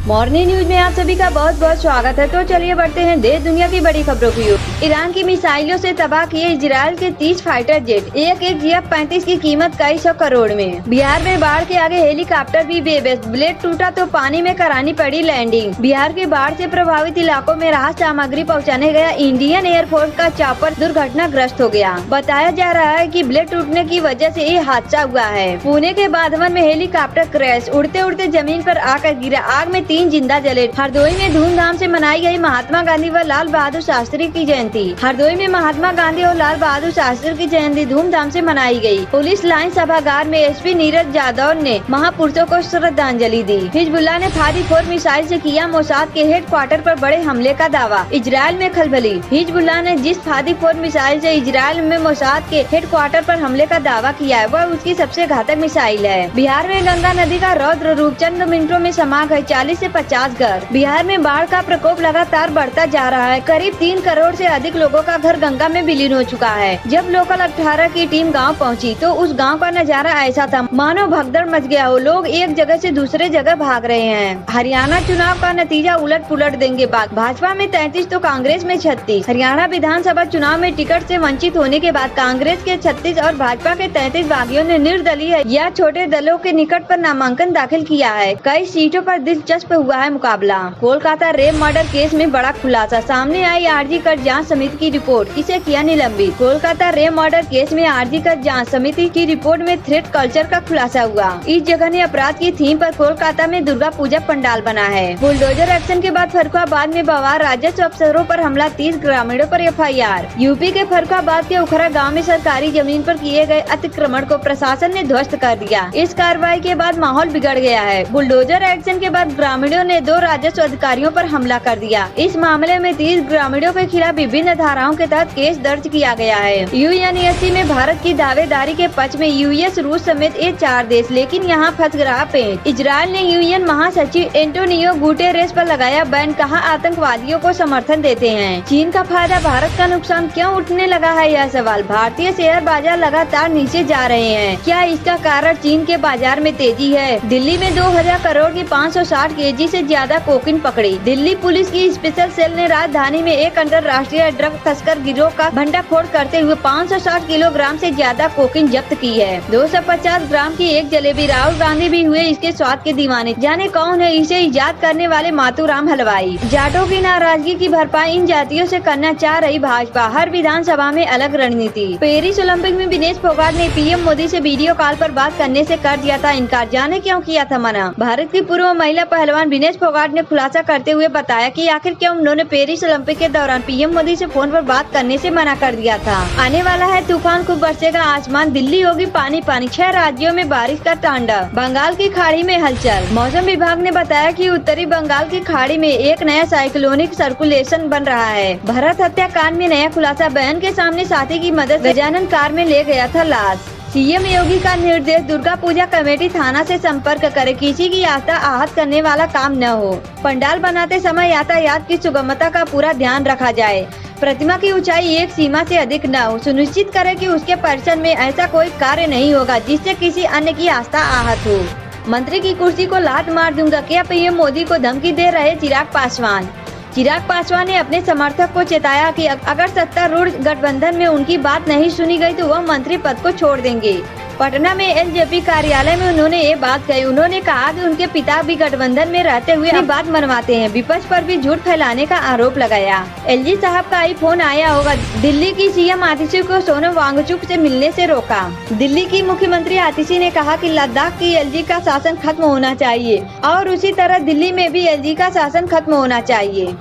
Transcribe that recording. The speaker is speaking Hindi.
मॉर्निंग न्यूज में आप सभी का बहुत बहुत स्वागत है। तो चलिए बढ़ते हैं देश दुनिया की बड़ी खबरों की ओर। ईरान की मिसाइलों से तबाह किए इजरायल के 30 फाइटर जेट, एक F-35 की कीमत कई सौ करोड़ में। बिहार में बाढ़ के आगे हेलीकॉप्टर भी बेबस, ब्लेड टूटा तो पानी में करानी पड़ी लैंडिंग। बिहार के बाढ़ से प्रभावित इलाकों में राहत सामग्री पहुँचाने गया इंडियन एयरफोर्स का चॉपर दुर्घटनाग्रस्त हो गया। बताया जा रहा है कि ब्लेड टूटने की वजह से ये हादसा हुआ है। पुणे के बाधवन में हेलीकॉप्टर क्रैश, उड़ते उड़ते जमीन पर आकर गिरा, आग में 3 जिंदा जले। हरदोई में धूमधाम से मनाई गई महात्मा गांधी व लाल बहादुर शास्त्री की जयंती। हरदोई में महात्मा गांधी और लाल बहादुर शास्त्री की जयंती धूमधाम से मनाई गई। पुलिस लाइन सभागार में एसपी नीरज यादव ने महापुरुषों को श्रद्धांजलि दी। हिजबुल्लाह ने फादी 4 मिसाइल से किया मोसाद के हेडक्वार्टर पर बड़े हमले का दावा। इजरायल में खलबली। हिजबुल्लाह ने जिस फादी 4 मिसाइल से इजरायल में मोसाद के हेडक्वार्टर पर हमले का दावा किया है वह उसकी सबसे घातक मिसाइल है। बिहार में गंगा नदी का रौद्र रूप, चंद मिनटों में समा गए 40 से 50 घर। बिहार में बाढ़ का प्रकोप लगातार बढ़ता जा रहा है। करीब 3 करोड़ से अधिक लोगों का घर गंगा में विलीन हो चुका है। जब लोकल 18 की टीम गांव पहुंची तो उस गांव का नजारा ऐसा था मानो भगदड़ मच गया हो। लोग एक जगह से दूसरे जगह भाग रहे हैं। हरियाणा चुनाव का नतीजा उलट पुलट देंगे भाजपा में 33 तो कांग्रेस में 36। हरियाणा विधानसभा चुनाव में टिकट से वंचित होने के बाद कांग्रेस के 36 और भाजपा के 33 बागियों ने निर्दलीय या छोटे दलों के निकट पर नामांकन दाखिल किया है। कई सीटों पर दिलचस्प हुआ है मुकाबला। कोलकाता रेप मर्डर केस में बड़ा खुलासा, सामने आई आरजी कर जांच समिति की रिपोर्ट, इसे किया निलंबित। कोलकाता रेप मर्डर केस में आरजी कर जांच समिति की रिपोर्ट में थ्रेट कल्चर का खुलासा हुआ। इस जगह ने अपराध की थीम पर कोलकाता में दुर्गा पूजा पंडाल बना है। बुलडोजर एक्शन के बाद फर्रुखाबाद में बवाल, राजस्व अफसरों पर हमला, 30 ग्रामीणों पर FIR। यूपी के फर्रुखाबाद के उखरा गाँव में सरकारी जमीन पर किए गए अतिक्रमण को प्रशासन ने ध्वस्त कर दिया। इस कार्रवाई के बाद माहौल बिगड़ गया है। बुलडोजर एक्शन के बाद ग्रामीणों ने 2 राजस्व अधिकारियों पर हमला कर दिया। इस मामले में 30 ग्रामीणों के खिलाफ विभिन्न धाराओं के तहत केस दर्ज किया गया है। UNSC में भारत की दावेदारी के पक्ष में US, रूस समेत ये 4 देश, लेकिन यहाँ फंस रहा पेंच। इजरायल ने UN महासचिव एंटोनियो गुटेरेस पर लगाया बैन, कहा आतंकवादियों को समर्थन देते हैं। चीन का फायदा, भारत का नुकसान क्यों उठने लगा है यह सवाल। भारतीय शेयर बाजार लगातार नीचे जा रहे हैं। क्या इसका कारण चीन के बाजार में तेजी है। दिल्ली में 2000 करोड़ की 560 kg से ज्यादा कोकीन पकड़ी। दिल्ली पुलिस की स्पेशल सेल ने राजधानी में एक अंतर्राष्ट्रीय ड्रग तस्कर गिरोह का भंडाफोड़ करते हुए 560 किलोग्राम से ज्यादा कोकीन जब्त की है। 250 ग्राम की एक जलेबी। राहुल गांधी भी हुए इसके स्वाद के दीवाने। जाने कौन है इसे इजाद करने वाले मातूराम हलवाई। जाटों की नाराजगी की भरपाई इन जातियों से करना चाह रही भाजपा, हर विधानसभा में अलग रणनीति। पेरिस ओलंपिक में विनेश फोगाट ने PM मोदी से वीडियो कॉल पर बात करने से कर दिया था इनकार। जाने क्यों किया था मना। भारत की पूर्व महिला पहलवान विनेश फोगाट ने खुलासा करते हुए बताया कि आखिर क्यों उन्होंने पेरिस ओलंपिक के दौरान PM मोदी से फोन पर बात करने से मना कर दिया था। आने वाला है तूफान, खूब बरसेगा आसमान, दिल्ली होगी पानी पानी, 6 राज्यों में बारिश का तांडव। बंगाल की खाड़ी में हलचल। मौसम विभाग ने बताया कि उत्तरी बंगाल की खाड़ी में एक नया साइक्लोनिक सर्कुलेशन बन रहा है। भरत हत्याकांड में नया खुलासा, बहन के सामने साथी की मदद, गजानन कार में ले गया था लाश। CM योगी का निर्देश, दुर्गा पूजा कमेटी थाना से संपर्क करे, किसी की आस्था आहत करने वाला काम न हो। पंडाल बनाते समय यातायात की सुगमता का पूरा ध्यान रखा जाए। प्रतिमा की ऊंचाई एक सीमा से अधिक न हो। सुनिश्चित करें कि उसके परिसर में ऐसा कोई कार्य नहीं होगा जिससे किसी अन्य की आस्था आहत हो। मंत्री की कुर्सी को लात मार दूंगा, क्या PM मोदी को धमकी दे रहे चिराग पासवान। चिराग पासवान ने अपने समर्थक को चेताया कि अगर सत्तारूढ़ गठबंधन में उनकी बात नहीं सुनी गई तो वह मंत्री पद को छोड़ देंगे। पटना में LJP कार्यालय में उन्होंने ये बात कही। उन्होंने कहा कि उनके पिता भी गठबंधन में रहते हुए अपनी बात मनवाते हैं। विपक्ष पर भी झूठ फैलाने का आरोप लगाया। LG साहब का ही फोन आया होगा। दिल्ली की CM आतिशी को सोनम वांगचुक से मिलने से रोका। दिल्ली की मुख्यमंत्री आतिशी ने कहा कि लद्दाख की LG का शासन खत्म होना चाहिए और उसी तरह दिल्ली में भी LG का शासन खत्म होना चाहिए।